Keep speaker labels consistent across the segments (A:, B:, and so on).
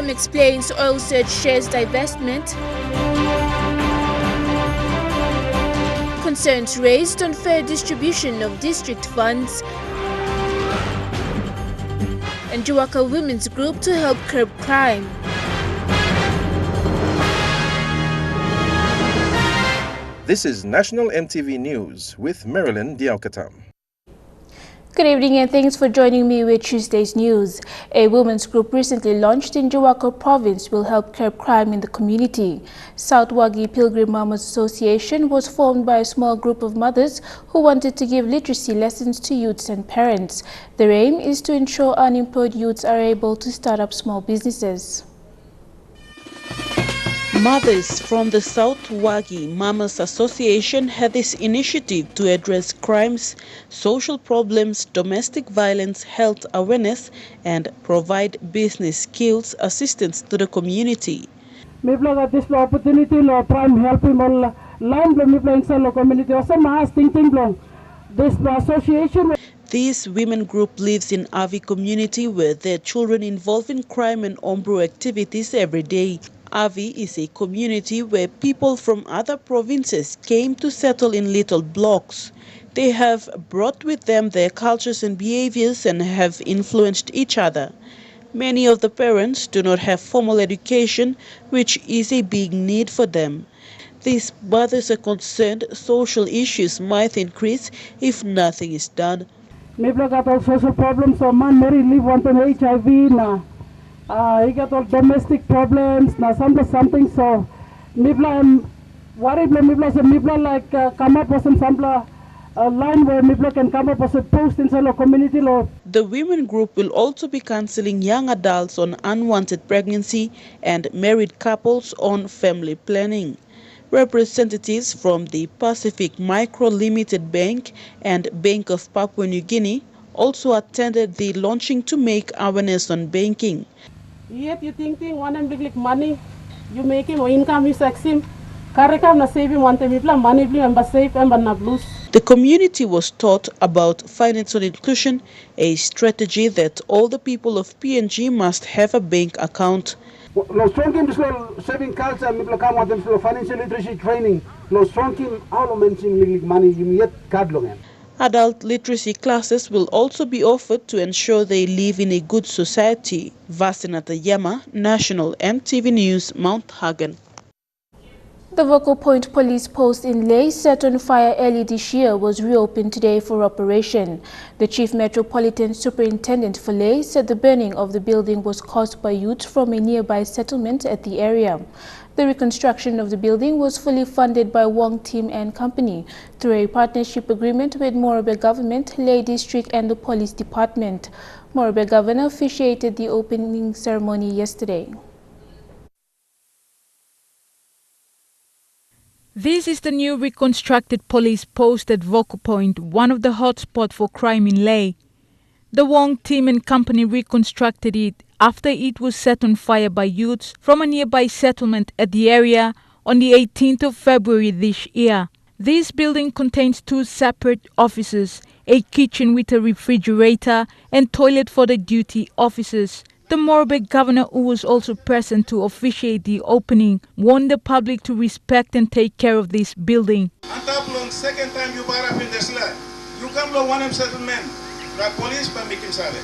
A: PM explains oil search shares divestment. Concerns raised on fair distribution of district funds. And Jiwaka Women's Group to help curb crime.
B: This is National EMTV News with Marilyn Diaukatam.
A: Good evening and thanks for joining me with Tuesday's news. A women's group recently launched in Jiwaka Province will help curb crime in the community. South Wagi Pilgrim Mamas Association was formed by a small group of mothers who wanted to give literacy lessons to youths and parents. Their aim is to ensure unemployed youths are able to start up small businesses.
C: Mothers from the South Wagi Mamas Association had this initiative to address crimes, social problems, domestic violence, health awareness, and provide business skills assistance to the community.
D: This opportunity to prime helping all line community this association.
C: This women group lives in Avi community where their children involved in crime and ombro activities every day. Avi is a community where people from other provinces came to settle in little blocks. They have brought with them their cultures and behaviors and have influenced each other. Many of the parents do not have formal education, which is a big need for them. These mothers are concerned social issues might increase if nothing is done.
D: Maybe got all social problems, so man Mary live on HIV now. He got all domestic problems, now something, so maybe I'm worried, maybe like come up with some line where maybe can come up with a post inside the community law.
C: The women group will also be counseling young adults on unwanted pregnancy and married couples on family planning. Representatives from the Pacific Micro Limited Bank and Bank of Papua New Guinea also attended the launching to make awareness on banking.
D: Yet you think one and big money, you make him or income you sex him. Caricam na save him one time money and save and not lose.
C: The community was taught about financial inclusion, a strategy that all the people of PNG must have a bank account.
D: Saving culture, financial literacy training, money, you yet card long.
C: Adult literacy classes will also be offered to ensure they live in a good society. Vasinata Yama, National EMTV News, Mount Hagen.
A: The Vocal Point police post in Lae, set on fire early this year, was reopened today for operation. The Chief Metropolitan Superintendent for Lae said the burning of the building was caused by youths from a nearby settlement at the area. The reconstruction of the building was fully funded by Wong Team and Company through a partnership agreement with Morobe Government, Lae District and the Police Department. Morobe Governor officiated the opening ceremony yesterday.
E: This is the new reconstructed police post at Vocal Point, one of the hotspots for crime in Lae. The Wong Team and Company reconstructed it after it was set on fire by youths from a nearby settlement at the area on the 18th of February this year. This building contains two separate offices, a kitchen with a refrigerator and toilet for the duty officers. The Morobe governor, who was also present to officiate the opening, warned the public to respect and take care of this building.
F: Second time you bar up in this land, you come to one settlement, the police can make him salad.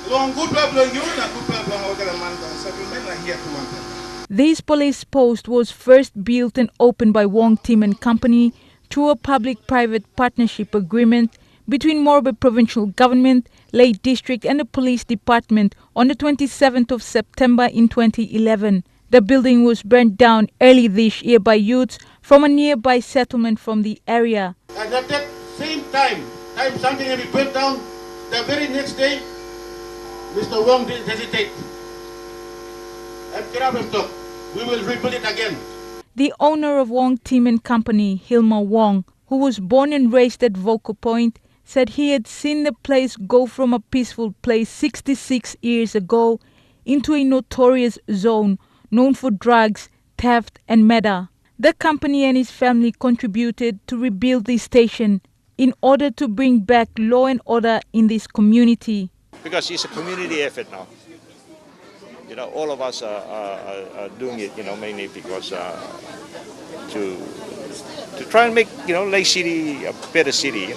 F: Long good problem you and good problem man settlement are here to one.
E: This police post was first built and opened by Wong Team and Company through a public-private partnership agreement between Morobe Provincial Government, Lae District and the Police Department on the 27th of September in 2011. The building was burned down early this year by youths from a nearby settlement from the area.
F: And at that same time something will be burnt down, the very next day, Mr. Wong didn't hesitate. We will rebuild it again.
E: The owner of Wong Team and Company, Hilma Wong, who was born and raised at Vocal Point, said he had seen the place go from a peaceful place 66 years ago into a notorious zone known for drugs, theft and murder. The company and his family contributed to rebuild the station in order to bring back law and order in this community.
G: Because it's a community effort now. all of us are doing it, mainly because to try and make, Lake City a better city,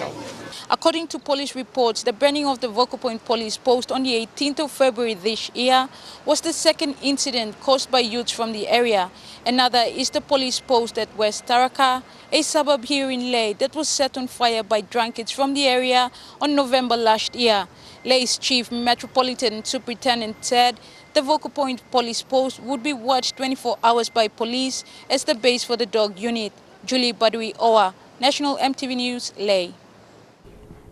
E: According to police reports, the burning of the Vocal Point police post on the 18th of February this year was the second incident caused by youths from the area. Another is the police post at West Taraka, a suburb here in Leh that was set on fire by drunkards from the area on November last year. Leh's Chief Metropolitan Superintendent said the Vocal Point police post would be watched 24 hours by police as the base for the dog unit. Julie Badui Owa, National MTV News, Leh.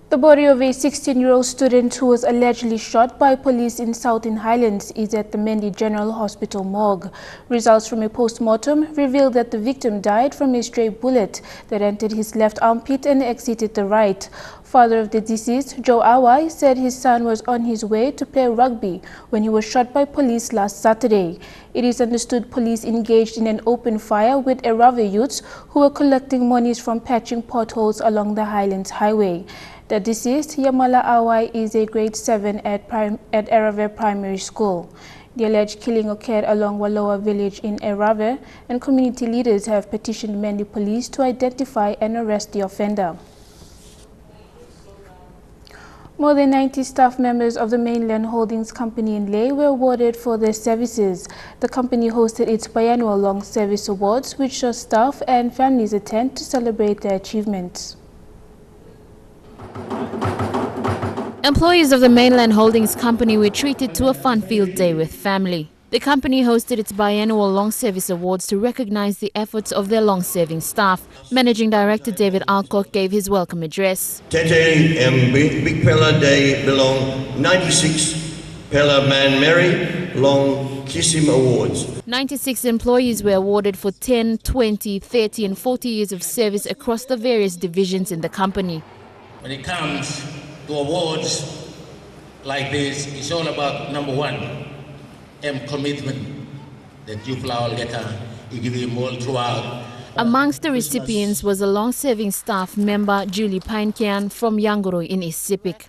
A: The body of a 16-year-old student who was allegedly shot by police in Southern Highlands is at the Mendi General Hospital morgue. Results from a post-mortem revealed that the victim died from a stray bullet that entered his left armpit and exited the right. Father of the deceased, Joe Awai, said his son was on his way to play rugby when he was shot by police last Saturday. It is understood police engaged in an open fire with Erave youths who were collecting monies from patching potholes along the Highlands Highway. The deceased, Yamala Awai, is a grade 7 at Erave Primary School. The alleged killing occurred along Waloa village in Erave, and community leaders have petitioned Mendi police to identify and arrest the offender. More than 90 staff members of the Mainland Holdings Company in Leh were awarded for their services. The company hosted its biannual Long Service Awards, which saw staff and families attend to celebrate their achievements.
H: Employees of the Mainland Holdings Company were treated to a fun-filled day with family. The company hosted its biannual Long Service Awards to recognize the efforts of their long-serving staff. Managing Director David Alcock gave his welcome address.
I: Tete Big Pella Day belong 96 Pella Man Mary Long Kissim Awards.
H: 96 employees were awarded for 10, 20, 30 and 40 years of service across the various divisions in the company.
J: When it comes to awards like this, it's all about number one, commitment that you plow letter, you give him all throughout.
H: Amongst the recipients was a long-serving staff member, Julie Pinekian from Yanguru in East Sepik.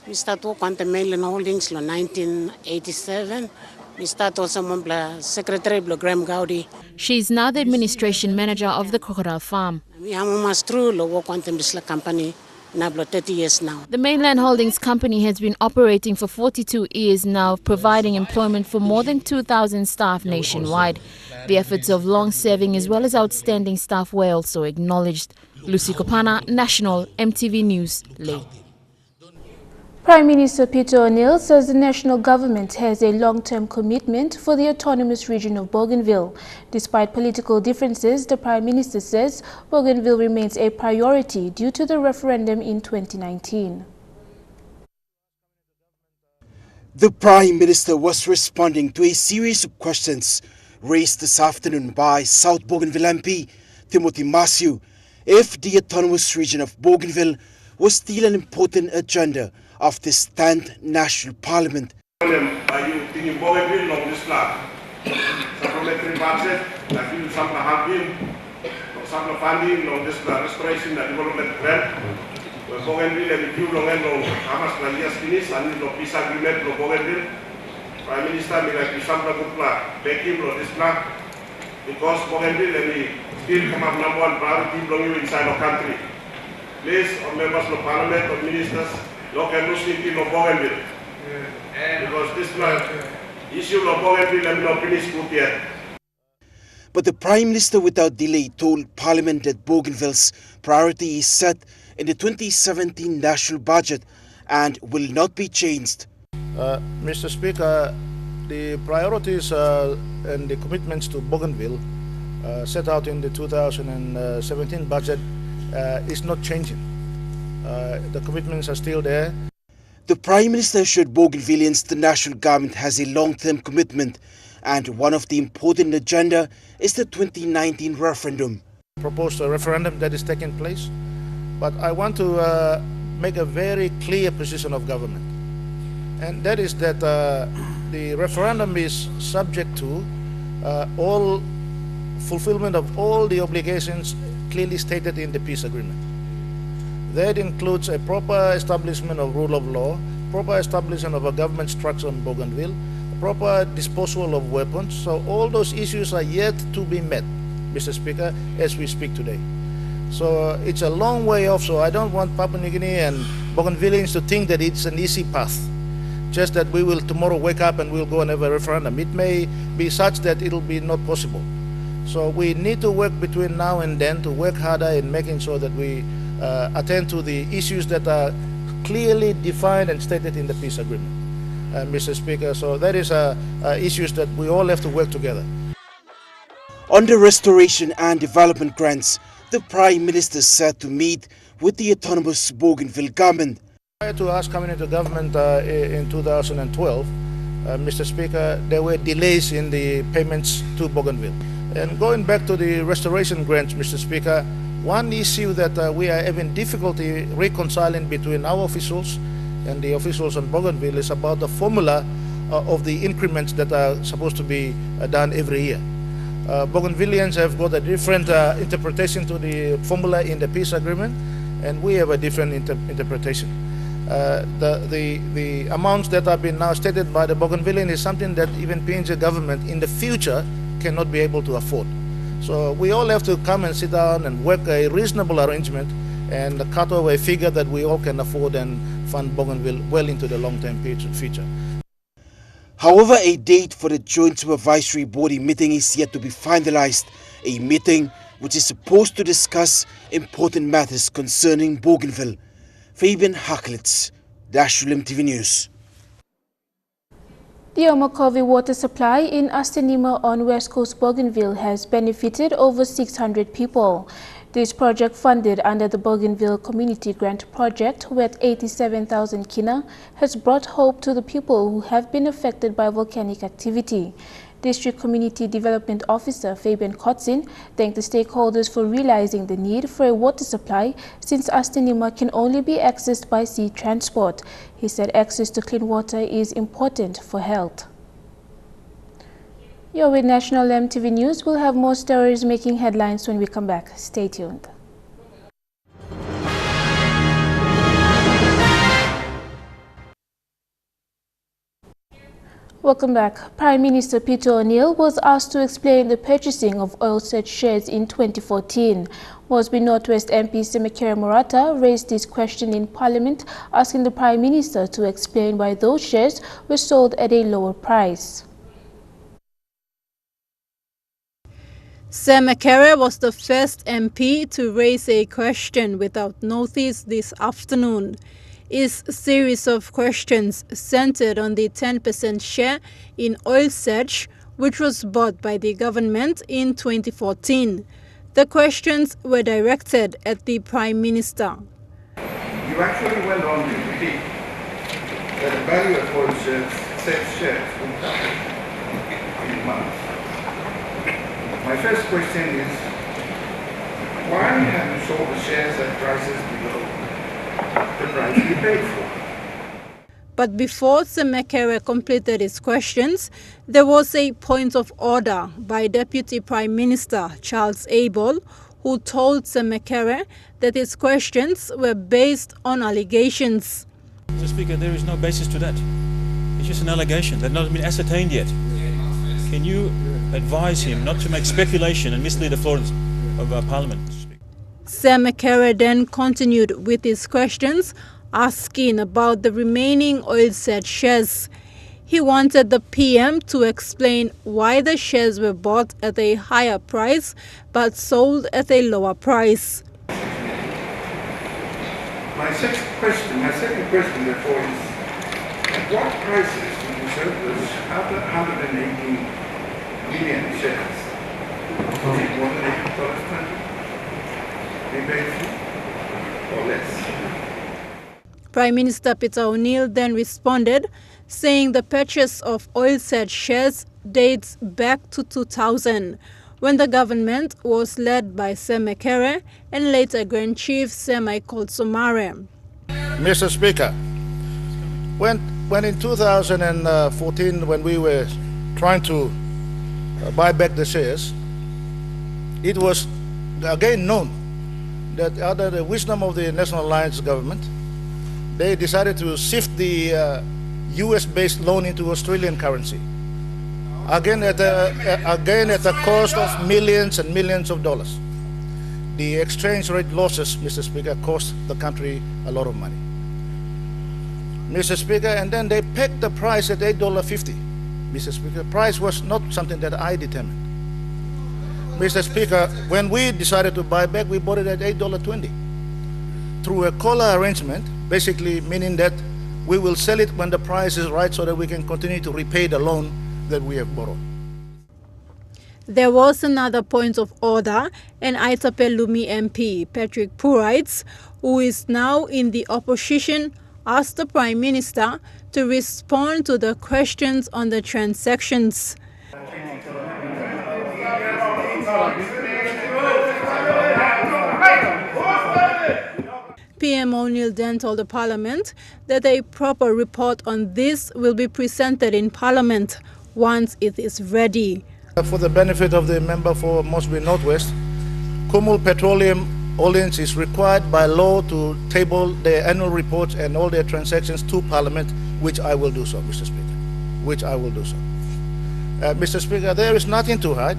K: We started work on the Mainland Holdings in 1987. We started also with Secretary Graham Gaudi.
H: She is now the administration manager of the crocodile farm.
K: We have work on the company. 30 years now.
H: The Mainland Holdings Company has been operating for 42 years now, providing employment for more than 2,000 staff nationwide. The efforts of long-serving as well as outstanding staff were also acknowledged. Lucy Kopana, National MTV News, Leh.
A: Prime Minister Peter O'Neill says the national government has a long-term commitment for the autonomous region of Bougainville. Despite political differences, the Prime Minister says Bougainville remains a priority due to the referendum in 2019.
L: The Prime Minister was responding to a series of questions raised this afternoon by South Bougainville MP Timothy Massieu if the autonomous region of Bougainville was still an important agenda of the stand National Parliament.
F: Because Bougainville still come up number one priority belonging inside our country. Please, members of Parliament, or ministers, look at Muslim people of Bougainville. Because this issue of Bougainville has not finished good yet.
L: But the Prime Minister without delay told Parliament that Bougainville's priority is set in the 2017 national budget and will not be changed.
M: Mr. Speaker, the priorities and the commitments to Bougainville set out in the 2017 budget is not changing. The commitments are still there.
L: The Prime Minister assured Bougainvilleans the national government has a long-term commitment, and one of the important agenda is the 2019 referendum.
M: Proposed a referendum that is taking place, but I want to make a very clear position of government, and that is that the referendum is subject to all fulfillment of all the obligations clearly stated in the peace agreement. That includes a proper establishment of rule of law, proper establishment of a government structure in Bougainville, proper disposal of weapons. So all those issues are yet to be met, Mr. Speaker, as we speak today. So it's a long way off, so I don't want Papua New Guinea and Bougainvilleans to think that it's an easy path. Just that we will tomorrow wake up and we'll go and have a referendum. It may be such that it'll be not possible. So we need to work between now and then to work harder in making sure that we attend to the issues that are clearly defined and stated in the peace agreement, Mr. Speaker. So that is issues that we all have to work together.
L: On the restoration and development grants, the Prime Minister said to meet with the autonomous Bougainville government.
M: Prior to us coming into government in 2012, Mr. Speaker, there were delays in the payments to Bougainville. And going back to the restoration grants, Mr. Speaker, one issue that we are having difficulty reconciling between our officials and the officials in Bougainville is about the formula of the increments that are supposed to be done every year. Bougainvilleans have got a different interpretation to the formula in the peace agreement, and we have a different interpretation. The amounts that have been now stated by the Bougainvillean is something that even PNG government in the future cannot be able to afford. So we all have to come and sit down and work a reasonable arrangement and cut off a figure that we all can afford and fund Bougainville well into the long-term future.
L: However, a date for the Joint Supervisory Body meeting is yet to be finalized, a meeting which is supposed to discuss important matters concerning Bougainville. Fabian Haklitz, EMTV News.
A: The Omakovi water supply in Astenima on West Coast Bougainville has benefited over 600 people. This project, funded under the Bougainville Community Grant Project worth 87,000 kina, has brought hope to the people who have been affected by volcanic activity. District Community Development Officer Fabian Kotzin thanked the stakeholders for realizing the need for a water supply since Astenima can only be accessed by sea transport. He said access to clean water is important for health. You're with National EMTV News. We'll have more stories making headlines when we come back. Stay tuned. Welcome back. Prime Minister Peter O'Neill was asked to explain the purchasing of oil search shares in 2014. Mosby Northwest MP Semekere Morata raised this question in Parliament, asking the Prime Minister to explain why those shares were sold at a lower price.
N: Semekere was the first MP to raise a question without notice this afternoon. His series of questions centered on the 10% share in Oil Search, which was bought by the government in 2014. The questions were directed at the Prime Minister.
F: You actually went on to repeat that the value of Oil Search shares will double in months. My first question is, why have you sold the shares at prices below the price you paid for?
N: But before Semekere completed his questions, there was a point of order by Deputy Prime Minister Charles Abel, who told Semekere that his questions were based on allegations.
O: Mr. Speaker, there is no basis to that. It's just an allegation that has not been ascertained yet. Can you advise him not to make speculation and mislead the floor of Parliament?
N: Semekere then continued with his questions, asking about the remaining oil search shares. He wanted the PM to explain why the shares were bought at a higher price but sold at a lower price.
F: My second question therefore is, at what prices did you sell those other 118 million shares? Was it more than $8.20? They paid for, or less?
N: Prime Minister Peter O'Neill then responded, saying the purchase of Oil Search shares dates back to 2000, when the government was led by Semekere and later Grand Chief Semai Kolsomare.
M: Mr. Speaker, when in 2014, when we were trying to buy back the shares, it was again known that under the wisdom of the National Alliance government, they decided to shift the US-based loan into Australian currency. Again at the cost of millions and millions of dollars. The exchange rate losses, Mr. Speaker, cost the country a lot of money. Mr. Speaker, and then they pegged the price at $8.50. Mr. Speaker, price was not something that I determined. Mr. Speaker, when we decided to buy back, we bought it at $8.20 through a collar arrangement, basically meaning that we will sell it when the price is right so that we can continue to repay the loan that we have borrowed.
N: There was another point of order, and Aitape Lumi MP Patrick Purites, who is now in the opposition, asked the Prime Minister to respond to the questions on the transactions. PM O'Neill then told the Parliament that a proper report on this will be presented in Parliament once it is ready.
M: For the benefit of the member for Moresby Northwest, Kumul Petroleum Holdings is required by law to table their annual reports and all their transactions to Parliament, which I will do so, Mr. Speaker. Which I will do so. Mr. Speaker, there is nothing to hide.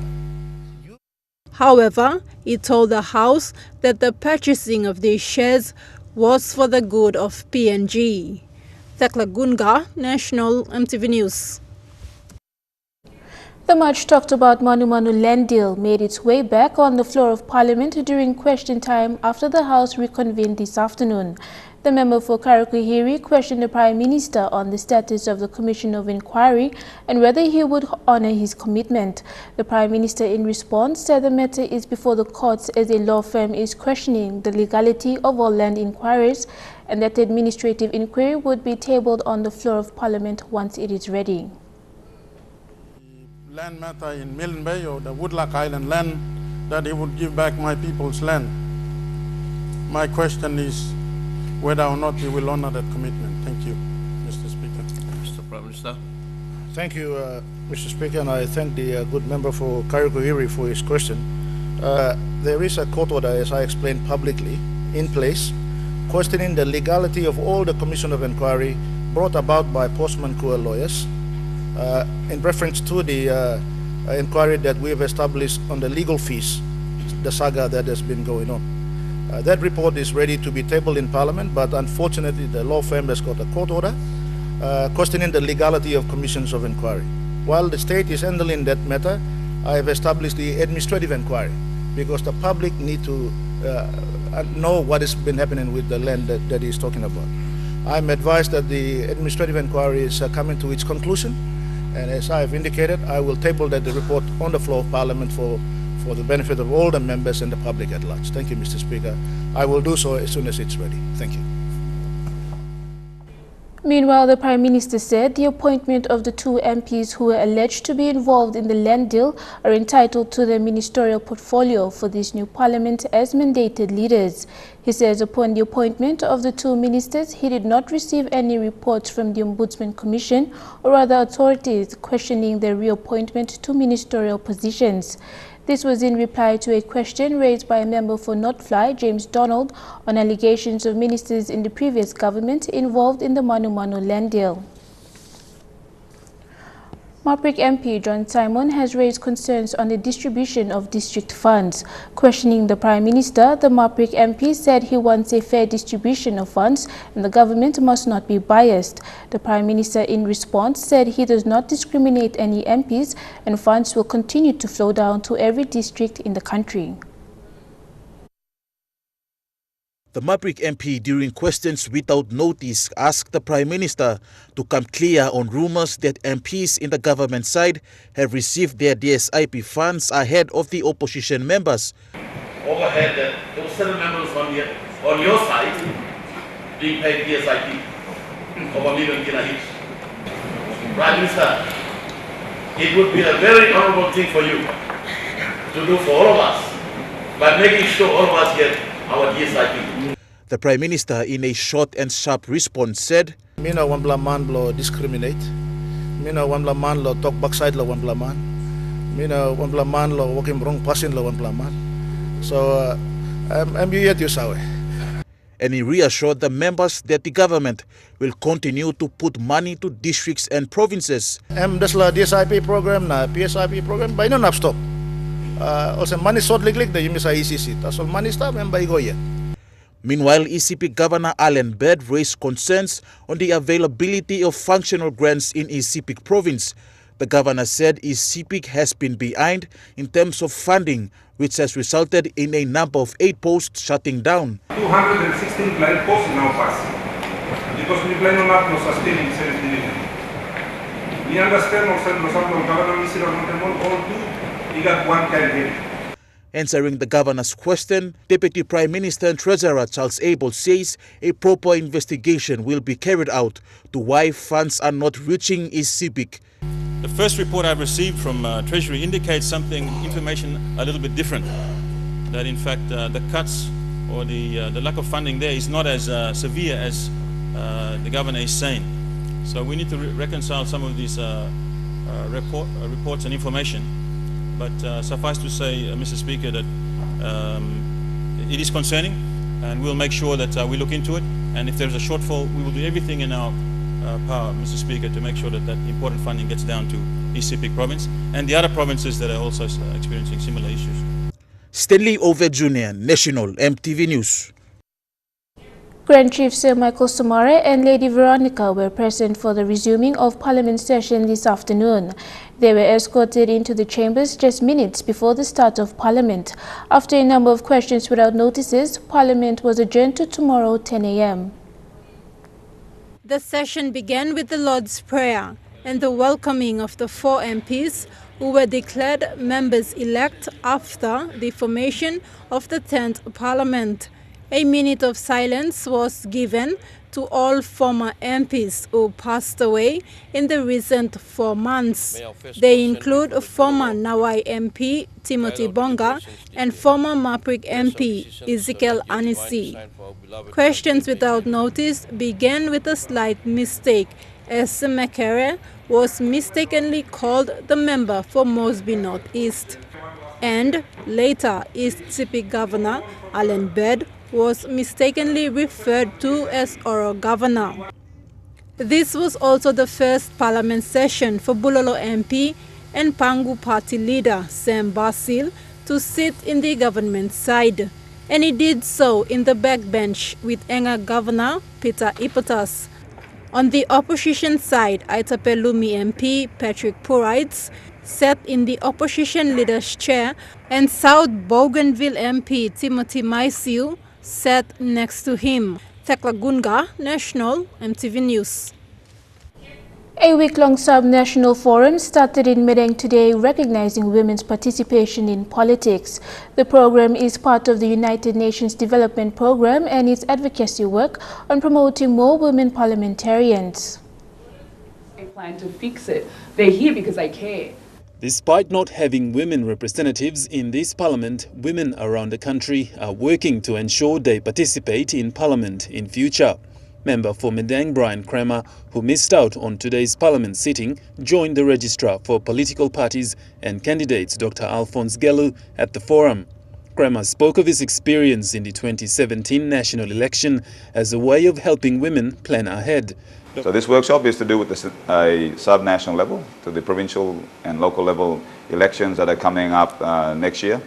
N: However, he told the House that the purchasing of these shares was for the good of PNG. Thakla Gunga, National EMTV News.
A: The much talked about Manu Manu land deal made its way back on the floor of Parliament during question time after the House reconvened this afternoon. The member for Karakuhiri questioned the Prime Minister on the status of the Commission of Inquiry and whether he would honour his commitment. The Prime Minister in response said the matter is before the courts as a law firm is questioning the legality of all land inquiries and that the administrative inquiry would be tabled on the floor of Parliament once it is ready.
P: Land matter in Milne Bay or the Woodlark Island land, that he would give back my people's land. My question is whether or not he will honor that commitment. Thank you, Mr. Speaker.
I: Mr. Prime Minister.
M: Thank you, Mr. Speaker, and I thank the good member for Karakuhiri for his question. There is a court order, as I explained publicly, in place, questioning the legality of all the Commission of Inquiry brought about by Postman Kua lawyers in reference to the inquiry that we have established on the legal fees, the saga that has been going on. That report is ready to be tabled in Parliament, but unfortunately the law firm has got a court order questioning the legality of commissions of inquiry. While the state is handling that matter, I have established the administrative inquiry because the public need to know what has been happening with the land that he's talking about. I'm advised that the administrative inquiry is coming to its conclusion, and as I have indicated, I will table that the report on the floor of Parliament for the benefit of all the members and the public at large. Thank you, Mr. Speaker. I will do so as soon as it's ready. Thank you.
A: Meanwhile, the Prime Minister said the appointment of the two MPs who were alleged to be involved in the land deal are entitled to their ministerial portfolio for this new Parliament as mandated leaders. He says upon the appointment of the two ministers, he did not receive any reports from the Ombudsman Commission or other authorities questioning their reappointment to ministerial positions. This was in reply to a question raised by a member for Notfly, James Donald, on allegations of ministers in the previous government involved in the Manu Manu land deal. Maprik MP John Simon has raised concerns on the distribution of district funds. Questioning the Prime Minister, the Maprik MP said he wants a fair distribution of funds and the government must not be biased. The Prime Minister in response said he does not discriminate any MPs and funds will continue to flow down to every district in the country.
Q: The Maprik MP, during questions without notice, asked the Prime Minister to come clear on rumours that MPs in the government side have received their DSIP funds ahead of the opposition members.
R: Overhead that those 7 members on your side being paid DSIP of $1 million each. Prime Minister, it would be a very honourable thing for you to do for all of us by making sure all of us get our DSIP.
Q: The Prime Minister, in a short and sharp response, said,
M: Mina wambla man lo discriminate. Mina wambla man lo talk backside lo wambla man. Mina wambla man lo walking wrong passing lo wambla man. So I'm yet you saw.
Q: And he reassured the members that the government will continue to put money to districts and provinces.
M: There's the DSIP program, na PSIP program, by no stop. Also money sort liklik the yung sa ECC. So money stop and by go yet.
Q: Meanwhile, ECP Governor Alan Bird raised concerns on the availability of functional grants in ECP province. The governor said ECP has been behind in terms of funding, which has resulted in a number of 8 posts shutting down.
S: 216 blind posts now passed because we plan not to sustain in service delivery. We understand also the governor Minister of all do, he got one candidate.
Q: Answering the governor's question, Deputy Prime Minister and Treasurer Charles Abel says a proper investigation will be carried out to why funds are not reaching ECP.
O: The first report I've received from Treasury indicates information a little bit different. That in fact the cuts or the lack of funding there is not as severe as the governor is saying. So we need to reconcile some of these reports and information. But suffice to say, Mr. Speaker, that it is concerning, and we'll make sure that we look into it. And if there's a shortfall, we will do everything in our power, Mr. Speaker, to make sure that important funding gets down to ECP province and the other provinces that are also experiencing similar issues.
Q: Stanley Ove Jr., National EMTV News.
A: Grand Chief Sir Michael Somare and Lady Veronica were present for the resuming of Parliament session this afternoon. They were escorted into the chambers just minutes before the start of Parliament. After a number of questions without notices, Parliament was adjourned to tomorrow 10 a.m.
N: The session began with the Lord's Prayer and the welcoming of the 4 MPs who were declared members-elect after the formation of the 10th Parliament. A minute of silence was given to all former MPs who passed away in the recent 4 months. They include former Nawai MP Timothy Bonga and former Maprik MP Ezekiel Anisi. Questions without notice began with a slight mistake, as Mekere was mistakenly called the member for Mosby North East. And later, East Sipi Governor Alan Bird was mistakenly referred to as Oro Governor. This was also the first Parliament session for Bulolo MP and Pangu Party leader Sam Basil to sit in the government side, and he did so in the backbench with Enga Governor Peter Ipotas. On the opposition side, Aitapelumi MP Patrick Purites sat in the opposition leader's chair, and South Bougainville MP Timothy Maisiu sat next to him. Tekla Gunga, National EMTV News.
A: A week-long sub-national forum started in Medang today recognizing women's participation in politics. The program is part of the United Nations Development Program and its advocacy work on promoting more women parliamentarians.
T: I plan to fix it. They're here because I care.
U: Despite not having women representatives in this parliament, women around the country are working to ensure they participate in parliament in future. Member for Medang Brian Kramer, who missed out on today's parliament sitting, joined the registrar for political parties and candidates Dr. Alphonse Gelu at the forum. Kramer spoke of his experience in the 2017 national election as a way of helping women plan ahead.
V: So this workshop is to do with a sub-national level, to the provincial and local level elections that are coming up next year.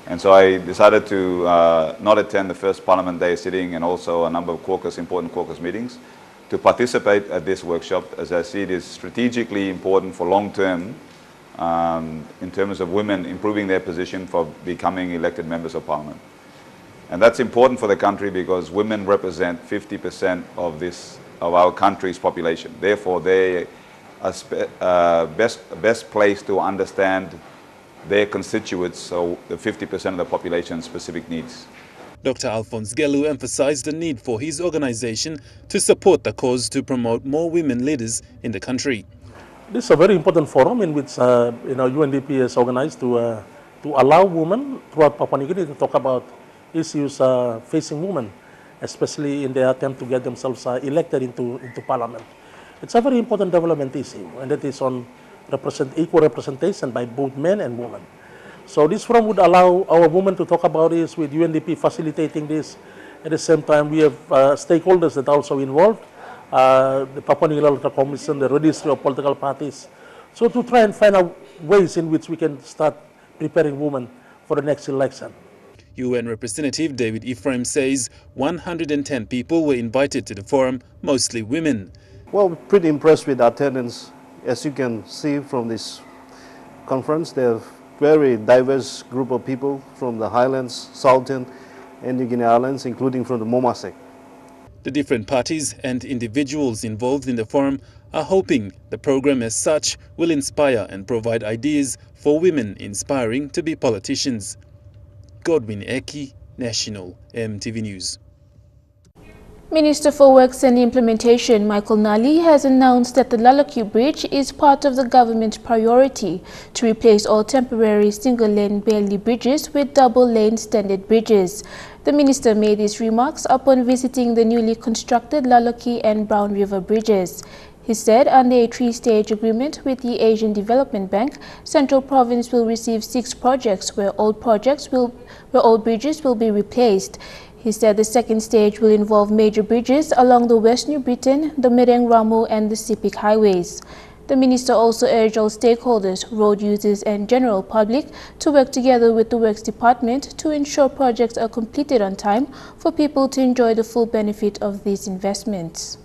V: And so I decided to not attend the first Parliament Day sitting and also a number of important caucus meetings to participate at this workshop, as I see it is strategically important for long-term in terms of women improving their position for becoming elected members of Parliament. And that's important for the country because women represent 50% of our country's population. Therefore, they are best placed to understand their constituents, so the 50% of the population's specific needs.
U: Dr. Alphonse Gelu emphasized the need for his organization to support the cause to promote more women leaders in the country.
W: This is a very important forum in which UNDP is organized to allow women throughout Papua New Guinea to talk about issues facing women, especially in their attempt to get themselves elected into Parliament. It's a very important development issue, and that is on equal representation by both men and women. So this forum would allow our women to talk about this, with UNDP facilitating this, At the same time, we have stakeholders that are also involved, the Papua New Guinea Electoral Commission, the registry of political parties. So to try and find out ways in which we can start preparing women for the next election.
U: UN Representative David Ephraim says 110 people were invited to the forum, mostly women.
B: Well, we're pretty impressed with the attendance. As you can see from this conference, they have very diverse group of people from the Highlands, Southern and New Guinea Islands, including from the Momasek.
U: The different parties and individuals involved in the forum are hoping the program as such will inspire and provide ideas for women inspiring to be politicians. Godwin Eki, National, EMTV News.
A: Minister for Works and Implementation Michael Nali has announced that the Lalaki Bridge is part of the government priority to replace all temporary single-lane Bailey bridges with double-lane standard bridges. The minister made these remarks upon visiting the newly constructed Lalaki and Brown River bridges. He said under a three-stage agreement with the Asian Development Bank, Central Province will receive 6 projects where old bridges will be replaced. He said the second stage will involve major bridges along the West New Britain, the Mereng Ramu and the Sipik highways. The minister also urged all stakeholders, road users and general public to work together with the Works Department to ensure projects are completed on time for people to enjoy the full benefit of these investments.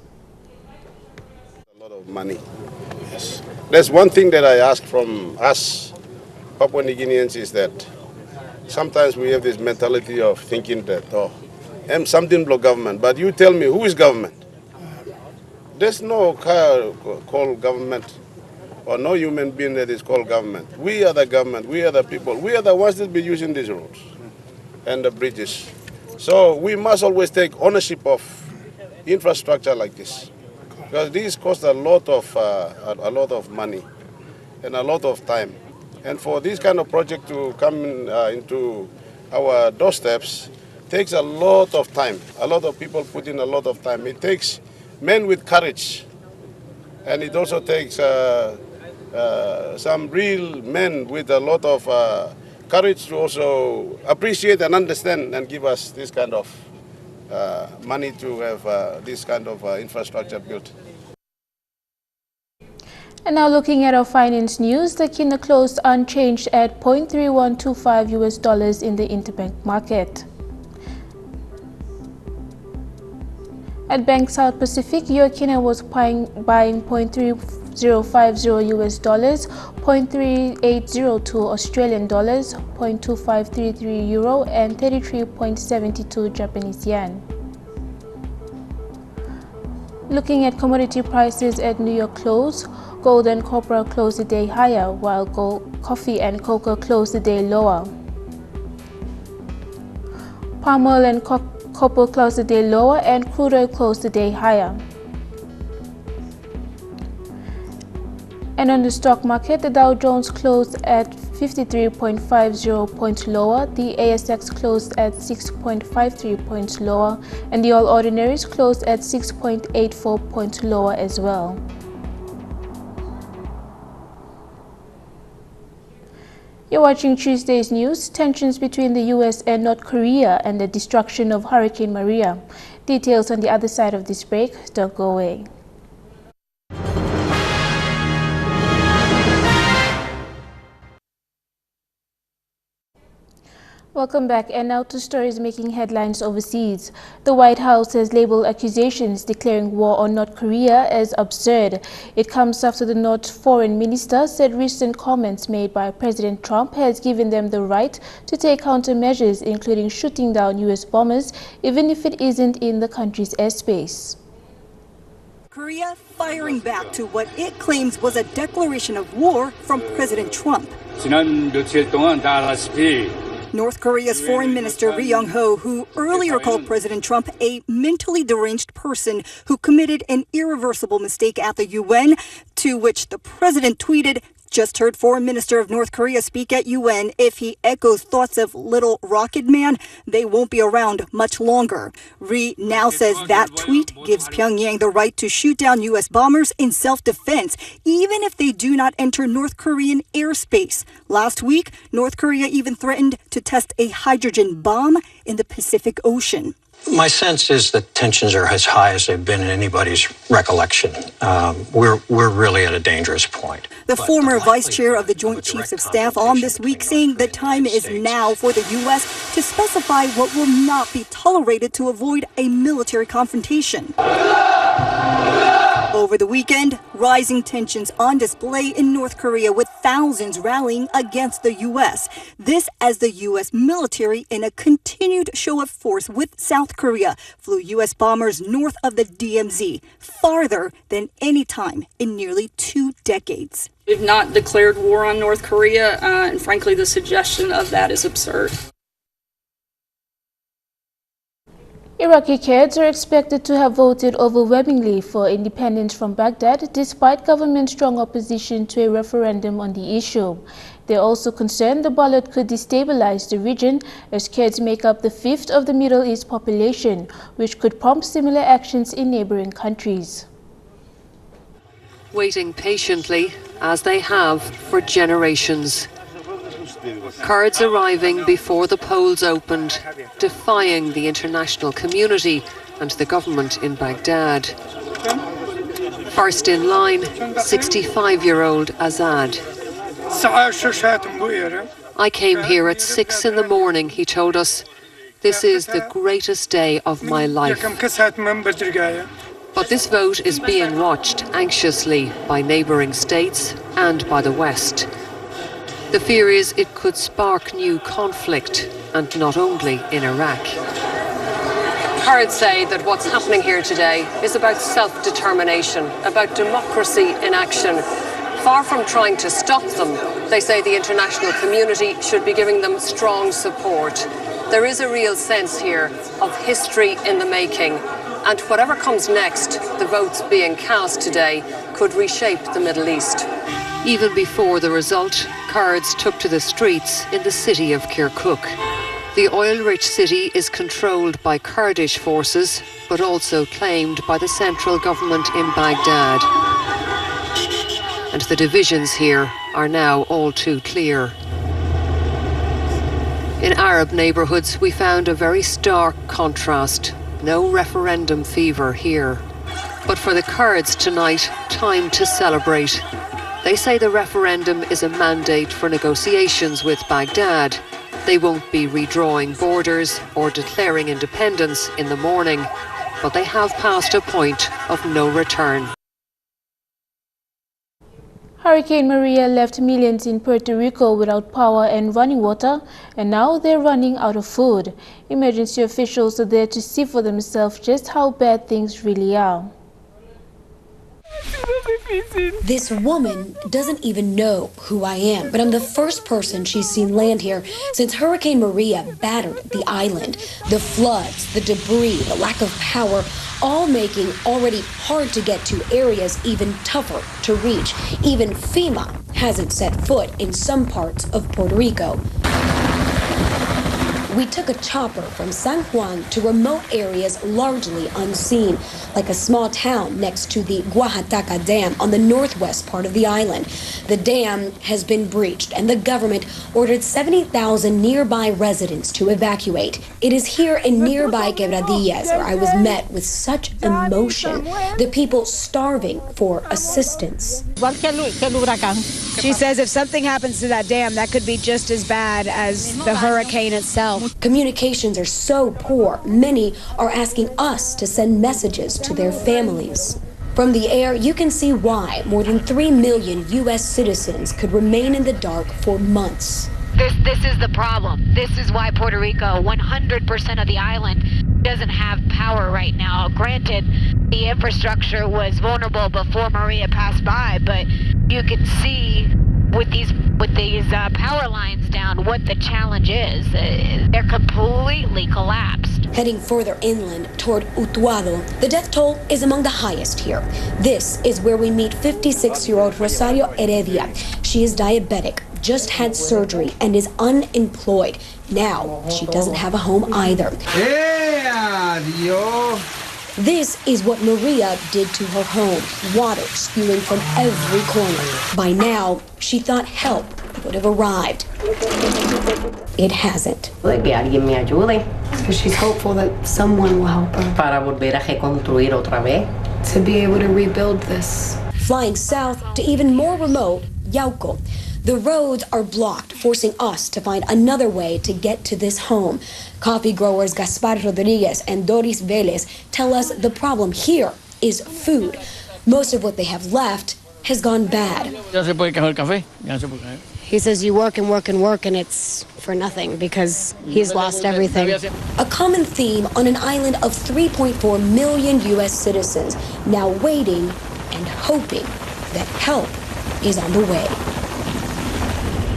C: A lot of money. Yes. There's one thing that I ask from us Papua New Guineans is that sometimes we have this mentality of thinking that, I'm something block government, but you tell me who is government? There's no car called government or no human being that is called government. We are the government, we are the people, we are the ones that be using these roads and the bridges. So we must always take ownership of infrastructure like this, because these cost a lot of money and a lot of time. And for this kind of project to come into our doorsteps takes a lot of time. A lot of people put in a lot of time. It takes men with courage, and it also takes some real men with a lot of courage to also appreciate and understand and give us this kind of money to have this kind of infrastructure built.
A: And now looking at our finance news, the kina closed unchanged at $0.3125 US in the interbank market. At Bank South Pacific, your kina was buying $0.3050 US, $0.3802 Australian dollars, $0.2533 euro, and 33.72 Japanese yen. Looking at commodity prices at New York close, gold and copper closed the day higher, while coffee and cocoa closed the day lower. Palm oil and copper closed the day lower, and crude oil closed the day higher. And on the stock market, the Dow Jones closed at 53.50 points lower, the ASX closed at 6.53 points lower, and the All Ordinaries closed at 6.84 points lower as well. You're watching Tuesday's news. Tensions between the US and North Korea and the destruction of Hurricane Maria. Details on the other side of this break. Don't go away. Welcome back, and now to stories making headlines overseas. The White House has labeled accusations declaring war on North Korea as absurd. It comes after the North Foreign Minister said recent comments made by President Trump has given them the right to take countermeasures, including shooting down US bombers, even if it isn't in the country's airspace.
D: Korea firing back to what it claims was a declaration of war from President Trump.
X: 지난 며칠 동안 다 아시다시피
D: North Korea's Foreign Minister Ri Yong-ho, who earlier called President Trump a mentally deranged person who committed an irreversible mistake at the UN, to which the president tweeted, "Just heard Foreign Minister of North Korea speak at UN. If he echoes thoughts of little rocket man, they won't be around much longer." Ri now says that tweet gives Pyongyang the right to shoot down U.S. bombers in self-defense, even if they do not enter North Korean airspace. Last week, North Korea even threatened to test a hydrogen bomb in the Pacific Ocean.
E: My sense is that tensions are as high as they've been in anybody's recollection. We're really at a dangerous point.
D: The former vice chair of the Joint Chiefs of Staff on This Week saying the time is now for the U.S. to specify what will not be tolerated to avoid a military confrontation. Over the weekend, rising tensions on display in North Korea with thousands rallying against the U.S. This as the U.S. military, in a continued show of force with South Korea, flew U.S. bombers north of the DMZ, farther than any time in nearly 2 decades.
G: We've not declared war on North Korea, and frankly, the suggestion of that is absurd.
A: Iraqi Kurds are expected to have voted overwhelmingly for independence from Baghdad, despite government's strong opposition to a referendum on the issue. They are also concerned the ballot could destabilize the region, as Kurds make up the fifth of the Middle East population, which could prompt similar actions in neighboring countries.
J: Waiting patiently, as they have for generations. Kurds arriving before the polls opened, defying the international community and the government in Baghdad. First in line, 65-year-old Azad. I came here at 6 in the morning, he told us. This is the greatest day of my life. But this vote is being watched anxiously by neighbouring states and by the West. The fear is it could spark new conflict, and not only in Iraq. Kurds say that what's happening here today is about self-determination, about democracy in action. Far from trying to stop them, they say the international community should be giving them strong support. There is a real sense here of history in the making, and whatever comes next, the votes being cast today could reshape the Middle East. Even before the result, Kurds took to the streets in the city of Kirkuk. The oil-rich city is controlled by Kurdish forces, but also claimed by the central government in Baghdad. And the divisions here are now all too clear. In Arab neighbourhoods, we found a very stark contrast. No referendum fever here. But for the Kurds tonight, time to celebrate. They say the referendum is a mandate for negotiations with Baghdad. They won't be redrawing borders or declaring independence in the morning, but they have passed a point of no return.
A: Hurricane Maria left millions in Puerto Rico without power and running water, and now they're running out of food. Emergency officials are there to see for themselves just how bad things really are.
K: This woman doesn't even know who I am, but I'm the first person she's seen land here since Hurricane Maria battered the island. The floods, the debris, the lack of power, all making already hard to get to areas even tougher to reach. Even FEMA hasn't set foot in some parts of Puerto Rico. We took a chopper from San Juan to remote areas largely unseen, like a small town next to the Oaxaca Dam on the northwest part of the island. The dam has been breached, and the government ordered 70,000 nearby residents to evacuate. It is here in nearby Quebradillas where I was met with such emotion, the people starving for assistance.
Y: She says if something happens to that dam, that could be just as bad as the hurricane itself.
K: Communications are so poor, many are asking us to send messages to their families. From the air, you can see why more than 3 million U.S. citizens could remain in the dark for months.
Z: This is the problem. This is why Puerto Rico, 100% of the island, doesn't have power right now. Granted, the infrastructure was vulnerable before Maria passed by, but you can see with these power lines down what the challenge is. They're completely collapsed.
K: Heading further inland toward Utuado, the death toll is among the highest here. This is where we meet 56-year-old Rosario Heredia. She is diabetic, just had surgery, and is unemployed. Now, she doesn't have a home either. This is what Maria did to her home. Water spewing from every corner. By now, she thought help would have arrived. It hasn't. So she's hopeful that someone will help her.
F: Para volver a reconstruir otra vez.
K: To be able to rebuild this. Flying south to even more remote Yauco. The roads are blocked, forcing us to find another way to get to this home. Coffee growers Gaspar Rodriguez and Doris Velez tell us the problem here is food. Most of what they have left has gone bad. He says you work and work and work and it's for nothing because he's lost everything. A common theme on an island of 3.4 million U.S. citizens now waiting and hoping that help is on the way.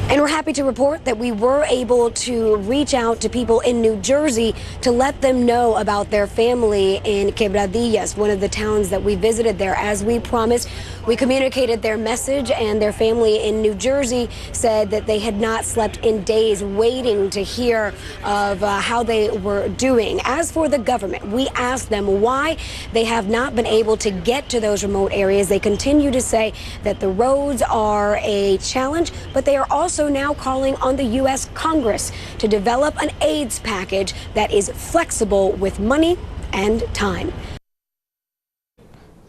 K: And we're happy to report that we were able to reach out to people in New Jersey to let them know about their family in Quebradillas, one of the towns that we visited there. As we promised, we communicated their message, and their family in New Jersey said that they had not slept in days waiting to hear of how they were doing. As for the government, we asked them why they have not been able to get to those remote areas. They continue to say that the roads are a challenge, but they are also now calling on the U.S. Congress to develop an AIDS package that is flexible with money and time.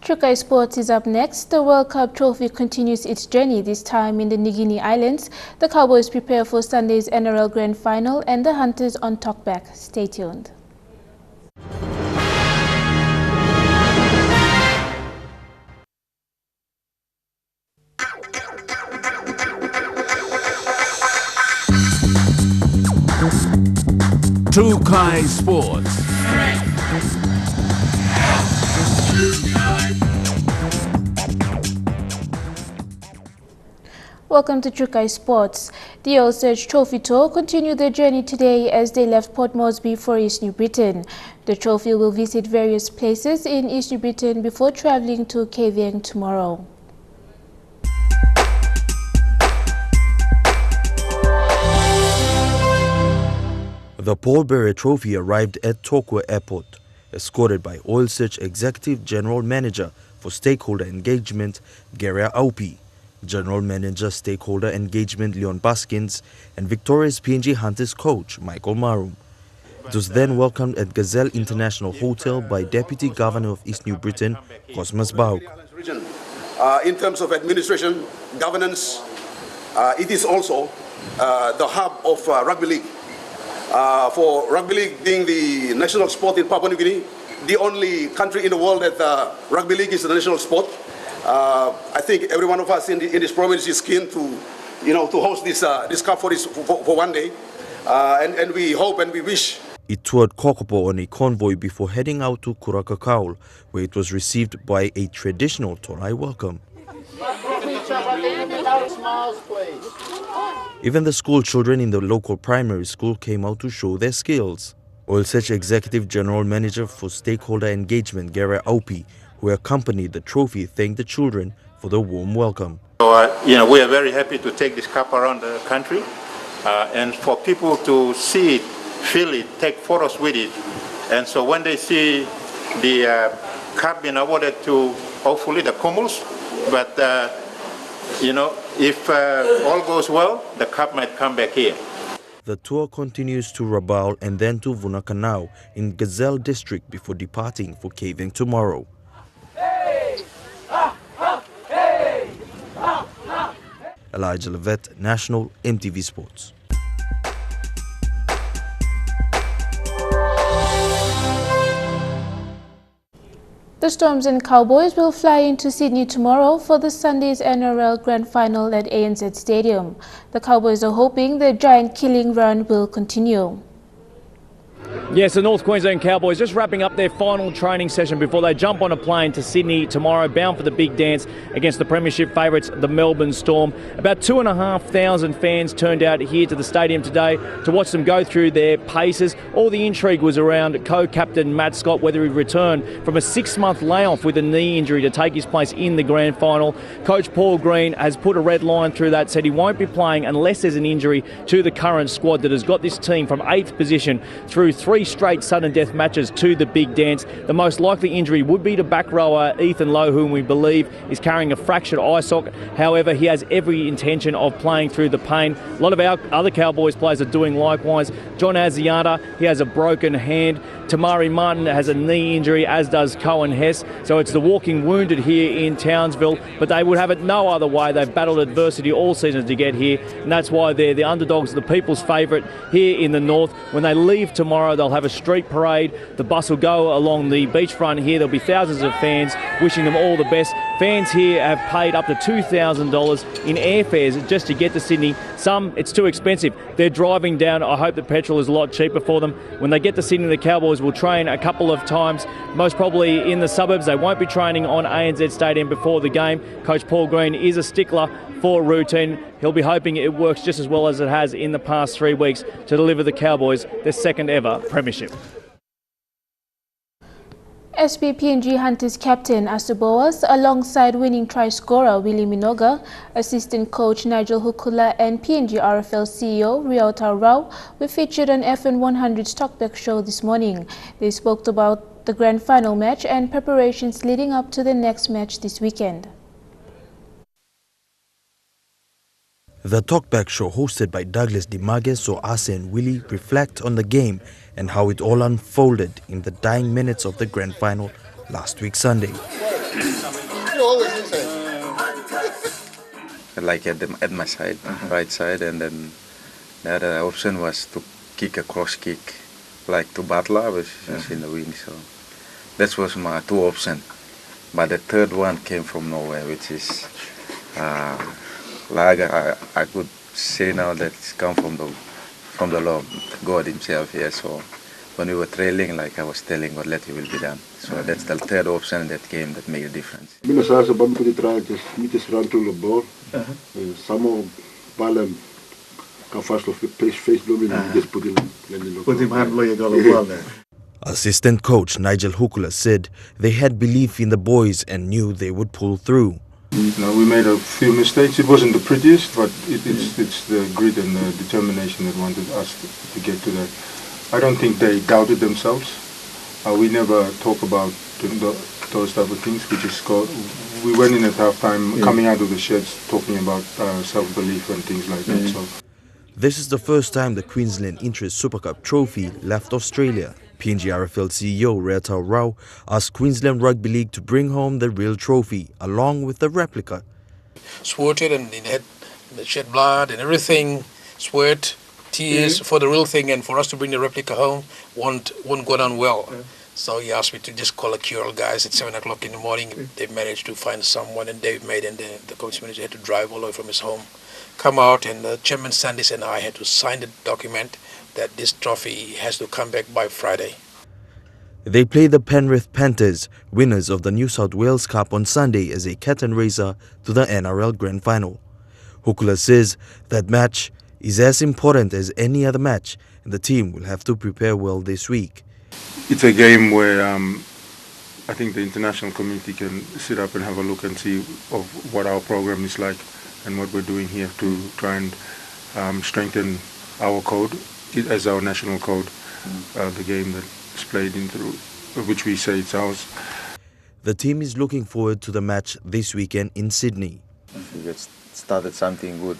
A: Chukai Sports is up next. The World Cup trophy continues its journey, this time in the Nigini Islands. The Cowboys prepare for Sunday's NRL Grand Final and the Hunters on talkback. Stay tuned.
H: Chukai Sports.
A: Welcome to Chukai Sports. The All-Search Trophy Tour continued their journey today as they left Port Moresby for East New Britain. The trophy will visit various places in East New Britain before travelling to Kavieng tomorrow.
I: The Paul Bearer Trophy arrived at Tokyo Airport, escorted by Oil Search Executive General Manager for Stakeholder Engagement, Gary Aupi, General Manager Stakeholder Engagement Leon Baskins, and Victoria's PNG Hunters coach Michael Marum. It was then welcomed at Gazelle International Hotel by Deputy Governor of East New Britain, Cosmas Bauk.
L: In terms of administration, governance, it is also the hub of rugby league. For rugby league being the national sport in Papua New Guinea, the only country in the world that rugby league is the national sport. I think every one of us in this province is keen to, to host this cup for one day, and we hope and we wish.
I: It toured Kokopo on a convoy before heading out to Kurakakaul, where it was received by a traditional Tonai welcome. Even the school children in the local primary school came out to show their skills. Oil Search Executive General Manager for Stakeholder Engagement, Gary Aupi, who accompanied the trophy, thanked the children for the warm welcome.
P: So, we are very happy to take this cup around the country, and for people to see it, feel it, take photos with it. And so when they see the cup being awarded to, hopefully, the Kumuls, but if all goes well, the cup might come back here.
I: The tour continues to Rabaul and then to Vunakanau in Gazelle District before departing for Kavieng tomorrow. Elijah Levet, National EMTV Sports.
A: The Storms and Cowboys will fly into Sydney tomorrow for the Sunday's NRL Grand Final at ANZ Stadium. The Cowboys are hoping the giant killing run will continue.
R: Yes, the North Queensland Cowboys just wrapping up their final training session before they jump on a plane to Sydney tomorrow, bound for the big dance against the premiership favourites, the Melbourne Storm. About 2,500 fans turned out here to the stadium today to watch them go through their paces. All the intrigue was around co-captain Matt Scott, whether he'd return from a 6-month layoff with a knee injury to take his place in the grand final. Coach Paul Green has put a red line through that, said he won't be playing unless there's an injury to the current squad that has got this team from 8th position through 3 straight sudden death matches to the big dance. The most likely injury would be to back rower Ethan Lowe, whom we believe is carrying a fractured eye socket. However, he has every intention of playing through the pain. A lot of our other Cowboys players are doing likewise. John Aziata, he has a broken hand. Tamari Martin has a knee injury, as does Cohen Hess. So it's the walking wounded here in Townsville, but they would have it no other way. They've battled adversity all season to get here, and that's why they're the underdogs, the people's favourite here in the north. When they leave tomorrow, they'll have a street parade. The bus will go along the beachfront here. There'll be thousands of fans wishing them all the best. Fans here have paid up to $2,000 in airfares just to get to Sydney. Some, it's too expensive. They're driving down. I hope the petrol is a lot cheaper for them. When they get to Sydney, the Cowboys will train a couple of times, most probably in the suburbs. They won't be training on ANZ Stadium before the game. Coach Paul Green is a stickler for routine. He'll be hoping it works just as well as it has in the past 3 weeks to deliver the Cowboys their second ever premiership.
A: SB-PNG Hunters captain Asuboas, alongside winning try scorer Willie Minoga, assistant coach Nigel Hukula and PNG RFL CEO Riota Rao were featured on FN 100's Talkback show this morning. They spoke about the grand final match and preparations leading up to the next match this weekend.
I: The Talkback show, hosted by Douglas Dimages, saw Ase and Willie reflect on the game and how it all unfolded in the dying minutes of the grand final last week Sunday.
M: Like at my side, right side, and then the other option was to kick a cross kick, like to Butler, which is in the wing. So that was my 2 options. But the third one came from nowhere, which is like I could say now that it's come from the Lord, God Himself. Yeah. So when we were trailing, like I was telling God, let Your will be done. So that's the third option that came that made a difference.
N: Minnesota bump the try just run through the ball. Some of ball can fast off face blooming and just put him hand blow you got a ball there.
I: Assistant coach Nigel Hukula said they had belief in the boys and knew they would pull through.
O: We made a few mistakes. It wasn't the prettiest, but it's the grit and the determination that wanted us to get to that. I don't think they doubted themselves. We never talk about those type of things. We went in at halftime, coming out of the sheds, talking about self-belief and things like that. So.
I: This is the first time the Queensland Interest Super Cup trophy left Australia. PNG RFL CEO Riota Rao asked Queensland Rugby League to bring home the real trophy along with the replica.
Q: Sweated and it had shed blood and everything, sweat, tears for the real thing, and for us to bring the replica home won't go down well. So he asked me to just call the QRL guys at 7 o'clock in the morning. They managed to find someone, and Dave Maid and the coach manager had to drive all the way from his home, come out, and the chairman Sandis and I had to sign the document that this trophy has to come back by Friday.
I: They play the Penrith Panthers, winners of the New South Wales Cup, on Sunday as a curtain raiser to the NRL Grand Final. Hukula says that match is as important as any other match, and the team will have to prepare well this week.
O: It's a game where I think the international community can sit up and have a look and see of what our program is like and what we're doing here to try and strengthen our code as our national code, the game that is played through which we say it's ours.
I: The team is looking forward to the match this weekend in Sydney.
M: We just started something good,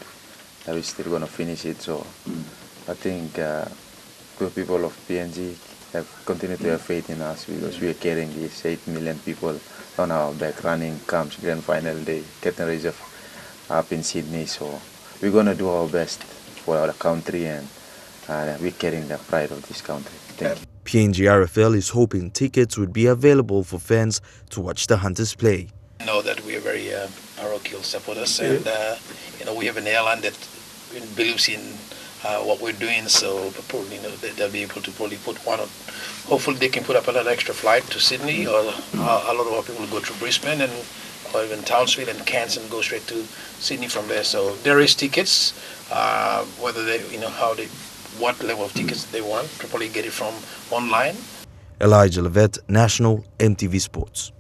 M: we're still going to finish it. So I think the people of PNG have continued to have faith in us because we are carrying these 8 million people on our back, running camps, grand final day, curtain raiser up in Sydney. So we're going to do our best for our country, and we're carrying the pride of this country. Thank you.
I: PNG RFL is hoping tickets would be available for fans to watch the Hunters play.
Q: I know that we are very parochial supporters, and we have an airline that believes in what we're doing, so probably they'll be able to probably put one on. Hopefully they can put up another extra flight to Sydney, or a lot of our people will go to Brisbane or even Townsville and Cairns and go straight to Sydney from there. So there is tickets, whether they, what level of tickets they want, probably get it from online.
I: Elijah Levet, National EMTV Sports.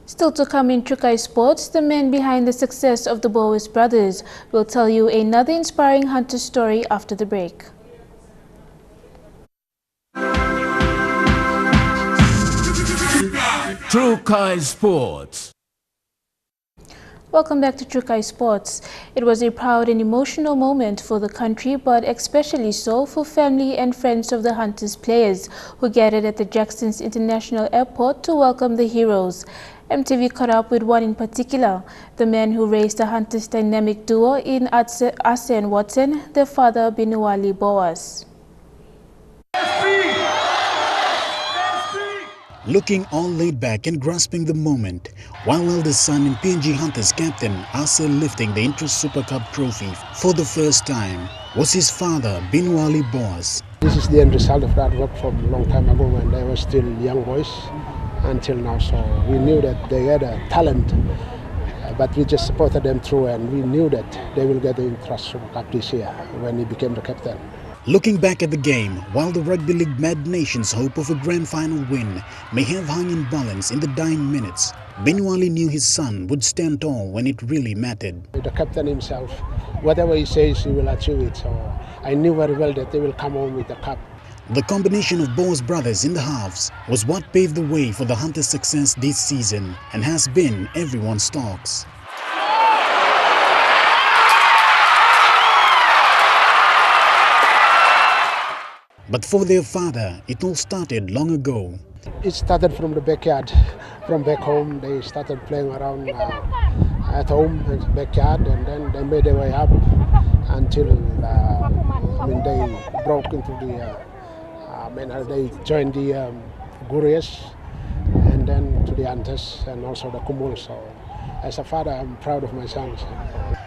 A: Still to come in Trukai Sports, the men behind the success of the Bowes brothers will tell you another inspiring hunter story after the break.
H: Trukai Sports.
A: Welcome back to Trukai Sports. It was a proud and emotional moment for the country, but especially so for family and friends of the Hunters players who gathered at the Jackson's International Airport to welcome the heroes. EMTV caught up with one in particular, the man who raised the Hunters dynamic duo in Ase and Watson, their father Binuwali Boas.
B: Looking all laid back and grasping the moment, while eldest son and PNG Hunters captain Ase lifting the Intra-Super Cup trophy for the first time was his father Binuwali Boas.
S: This is the end result of that work from a long time ago when they were still young boys until now. So we knew that they had a talent, but we just supported them through, and we knew that they will get the Intra-Super Cup this year when he became the captain.
B: Looking back at the game, while the Rugby League Mad Nation's hope of a grand final win may have hung in balance in the dying minutes, Binuwali knew his son would stand tall when it really mattered.
S: The captain himself, whatever he says, he will achieve it. So I knew very well that they will come home with the cup.
B: The combination of Boas brothers in the halves was what paved the way for the Hunters' success this season and has been everyone's talks. But for their father, it all started long ago.
S: It started from the backyard, from back home. They started playing around at home, in the backyard, and then they made their way up until they broke into the, they joined the Gurias, and then to the Hunters, and also the Kumul. So as a father, I'm proud of my sons.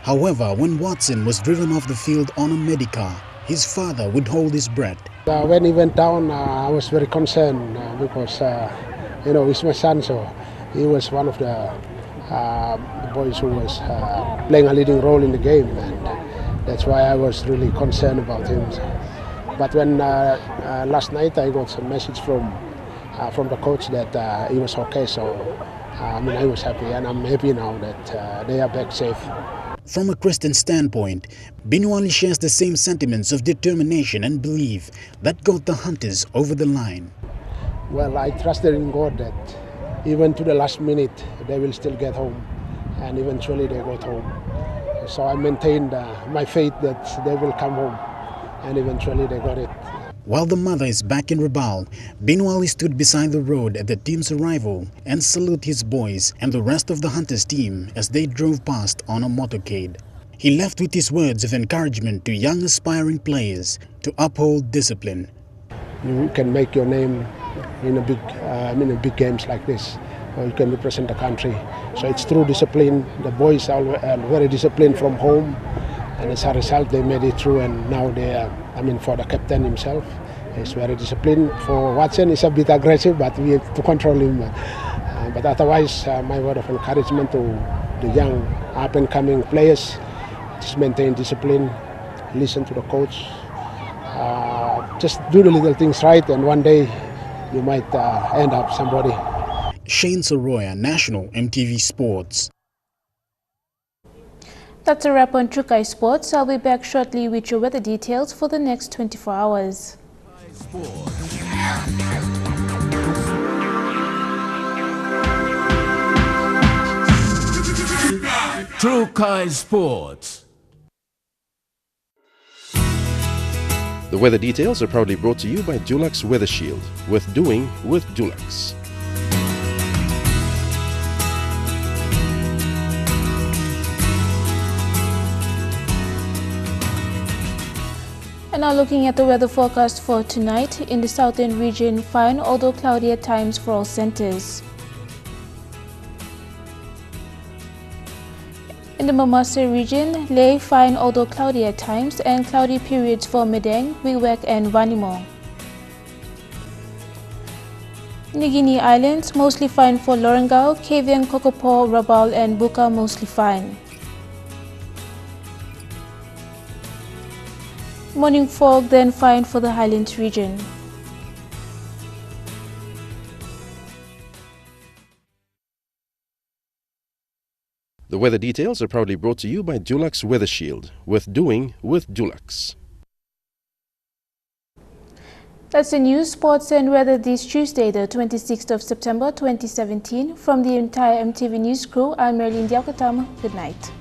B: However, when Watson was driven off the field on a Medicar, his father would hold his breath.
S: When he went down, I was very concerned because, he's my son, so he was one of the boys who was playing a leading role in the game, and that's why I was really concerned about him. But when last night I got some message from the coach that he was okay, so I was happy, and I'm happy now that they are back safe.
B: From a Christian standpoint, Binuwali shares the same sentiments of determination and belief that got the Hunters over the line.
S: Well, I trusted in God that even to the last minute they will still get home, and eventually they got home. So I maintained my faith that they will come home, and eventually they got it.
B: While the mother is back in Rabaul, Binuwali stood beside the road at the team's arrival and saluted his boys and the rest of the Hunters team as they drove past on a motorcade. He left with his words of encouragement to young aspiring players to uphold discipline.
S: You can make your name in big games like this, or you can represent the country. So it's through discipline. The boys are very disciplined from home, and as a result they made it through, and now they are, for the captain himself, he's very disciplined. For Watson, he's a bit aggressive, but we have to control him. But otherwise, my word of encouragement to the young up-and-coming players, just maintain discipline, listen to the coach, just do the little things right, and one day you might end up somebody.
B: Shane Soroya, National EMTV Sports.
A: That's a wrap on Trukai Sports. I'll be back shortly with your weather details for the next 24 hours.
H: Trukai Sports.
T: The weather details are proudly brought to you by Dulux Weather Shield. Worth doing with Dulux.
A: And now looking at the weather forecast for tonight, in the southern region, fine although cloudy at times for all centers. In the Mamasa region, lay fine although cloudy at times and cloudy periods for Medang, Wewak and Vanimo. In the Guinea Islands, mostly fine for Lorengau, Kavieng, Kokopo, Rabaul and Buka, mostly fine. Morning fog, then fine for the Highlands region.
T: The weather details are proudly brought to you by Dulux Weather Shield. Worth doing with Dulux.
A: That's the news, sports and weather this Tuesday, the 26th of September 2017. From the entire EMTV News crew, I'm Marilyn Diakotama. Good night.